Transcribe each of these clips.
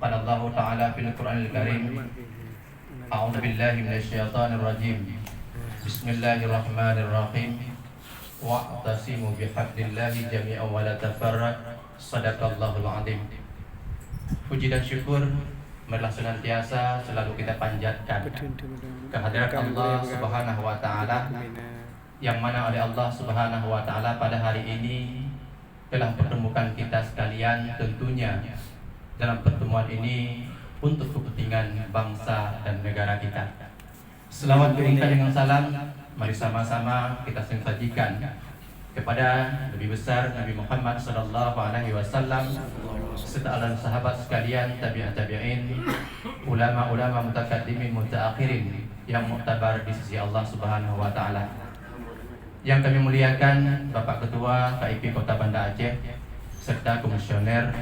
قال الله تعالى في القرآن الكريم أعوذ بالله من الشيطان الرجيم بسم الله الرحمن الرحيم واعتصموا بحبل الله جميعا ولا تفرقوا Sadaqallahul Azim. Puji dan syukur marilah senantiasa selalu kita panjatkan kehadirat Allah Subhanahu wa taala yang mana oleh Allah Subhanahu wa taala pada hari ini telah pertemukan kita sekalian, tentunya dalam pertemuan ini untuk kepentingan bangsa dan negara kita. Selawat berikan dengan salam, mari sama-sama kita sajikan kepada Nabi besar Nabi Muhammad sallallahu alaihi wasallam serta alam sahabat sekalian, tabi'in, ulama-ulama mutakaddimin mutaakhirin yang muktabar di sisi Allah Subhanahu wa taala. Yang kami muliakan Bapak Ketua KIP Kota Banda Aceh serta komisioner,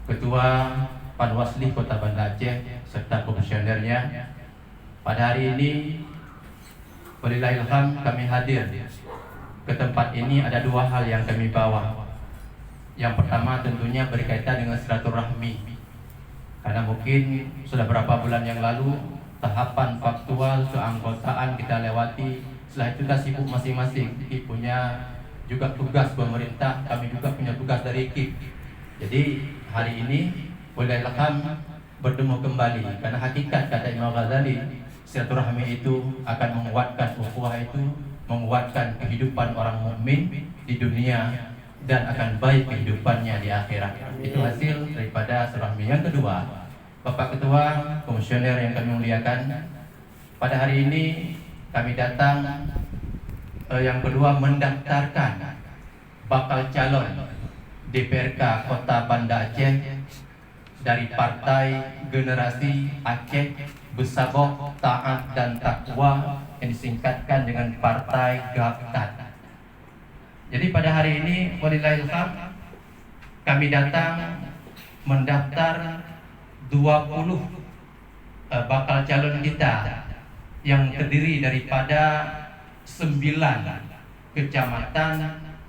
Ketua Panwasli Kota Banda Aceh serta komisionernya. Pada hari ini walillahilham kami hadir ke tempat ini ada dua hal yang kami bawa. Yang pertama tentunya berkaitan dengan silaturahmi. Karena mungkin sudah berapa bulan yang lalu tahapan faktual keanggotaan kita lewati. Setelah itu kita sibuk masing-masing. KIP punya juga tugas pemerintah, kami juga punya tugas dari KIP. Jadi hari ini walillahilham bertemu kembali. Karena hakikat kata Imam Ghazali, silaturahmi itu akan menguatkan ukhuwah itu, menguatkan kehidupan orang mukmin di dunia dan akan baik kehidupannya di akhirat. Itu hasil daripada silaturahmi. Yang kedua, Bapak Ketua, komisioner yang kami muliakan, pada hari ini kami datang yang kedua mendaftarkan bakal calon DPRK Kota Banda Aceh dari Partai Generasi Aceh Bersabok Taat dan Takwa yang disingkatkan dengan Partai GAPTAT. Jadi pada hari ini walillahilham kami datang mendaftar 20 bakal calon kita yang terdiri daripada 9 kecamatan,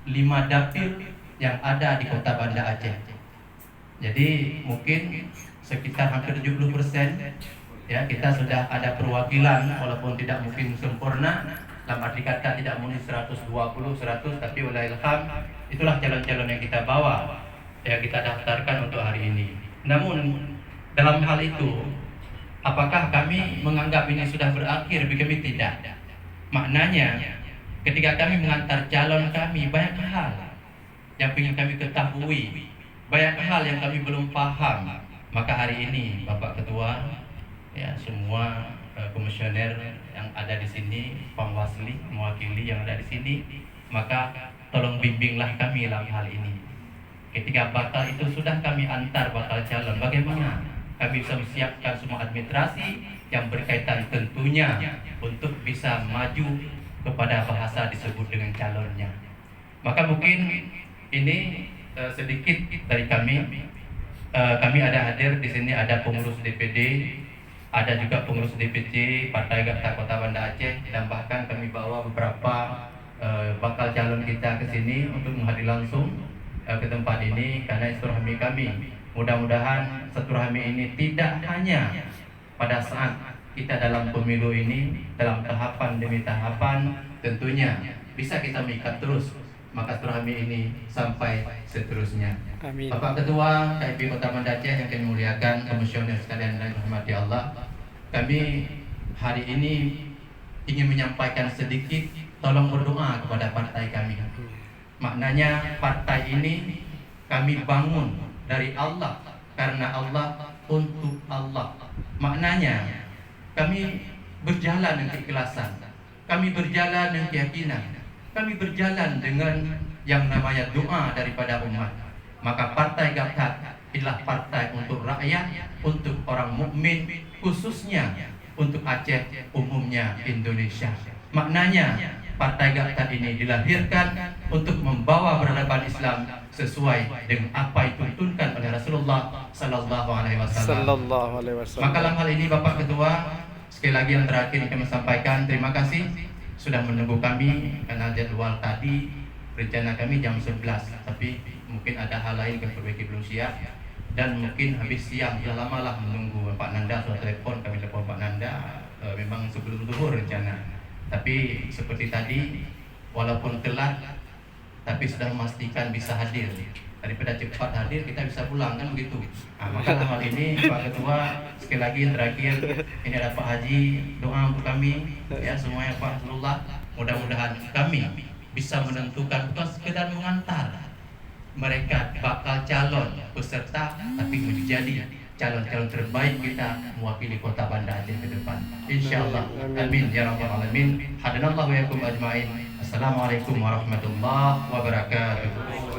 5 dapil yang ada di Kota Banda Aceh. Jadi mungkin sekitar hampir 70% ya, kita sudah ada perwakilan walaupun tidak mungkin sempurna, dalam arti kata tidak mungkin 120, 100, tapi walillahilham itulah calon-calon yang kita bawa, yang kita daftarkan untuk hari ini. Namun dalam hal itu apakah kami menganggap ini sudah berakhir? Bagi kami tidak. Maknanya ketika kami mengantar calon kami, banyak hal yang ingin kami ketahui, banyak hal yang kami belum paham. Maka hari ini Bapak Ketua, ya semua komisioner yang ada di sini, Panwasli mewakili yang ada di sini, maka tolong bimbinglah kami dalam hal ini. Ketika bakal itu sudah kami antar bakal calon, bagaimana kami bisa menyiapkan semua administrasi yang berkaitan tentunya untuk bisa maju kepada bahasa disebut dengan calonnya. Maka mungkin ini sedikit dari kami. Kami ada hadir di sini, ada pengurus DPD, ada juga pengurus DPC Partai GAPTAT Kota Banda Aceh, dan bahkan kami bawa beberapa bakal calon kita ke sini untuk menghadir langsung ke tempat ini karena silaturahmi kami. Mudah-mudahan silaturahmi ini tidak hanya pada saat kita dalam pemilu ini, dalam tahapan demi tahapan, tentunya bisa kita mengikat terus maka silaturahmi ini sampai seterusnya. Amin. Bapak Ketua KIP Kota Banda Aceh yang kami muliakan, komisioner sekalian dan dirahmati Allah, kami hari ini ingin menyampaikan sedikit, tolong berdoa kepada partai kami. Maknanya partai ini kami bangun dari Allah, karena Allah, untuk Allah. Maknanya kami berjalan dengan keikhlasan, kami berjalan dengan keyakinan, kami berjalan dengan yang namanya doa daripada umat. Maka Partai GAPTAT adalah partai untuk rakyat, untuk orang mukmin, khususnya untuk Aceh, umumnya Indonesia. Maknanya Partai GAPTAT ini dilahirkan untuk membawa peradaban Islam sesuai dengan apa yang dituntunkan oleh Rasulullah Sallallahu Alaihi Wasallam. Maka dalam hal ini Bapak Ketua, sekali lagi yang terakhir kami sampaikan terima kasih sudah menunggu kami, karena jadwal tadi rencana kami jam 11, tapi mungkin ada hal lain yang perbaiki belum siap. dan mungkin habis siang, sudah lama lah menunggu Pak Nanda, sudah telepon, kami telepon Pak Nanda memang sebelum zuhur rencana, tapi seperti tadi walaupun telat tapi sudah memastikan bisa hadir. Daripada cepat hadir kita bisa pulang, kan begitu. Maka hal ini Pak Ketua, sekali lagi yang terakhir, ini ada Pak Haji, doa untuk kami ya semuanya Pak Abdullah, mudah-mudahan kami bisa menentukan, bukan sekedar mengantar mereka bakal calon peserta, tapi menjadi calon-calon terbaik kita mewakili kota Banda Aceh ke depan, insyaallah. Amin ya rabbal alamin. Hadanallahu wa yakum ajmain. Assalamualaikum warahmatullahi wabarakatuh.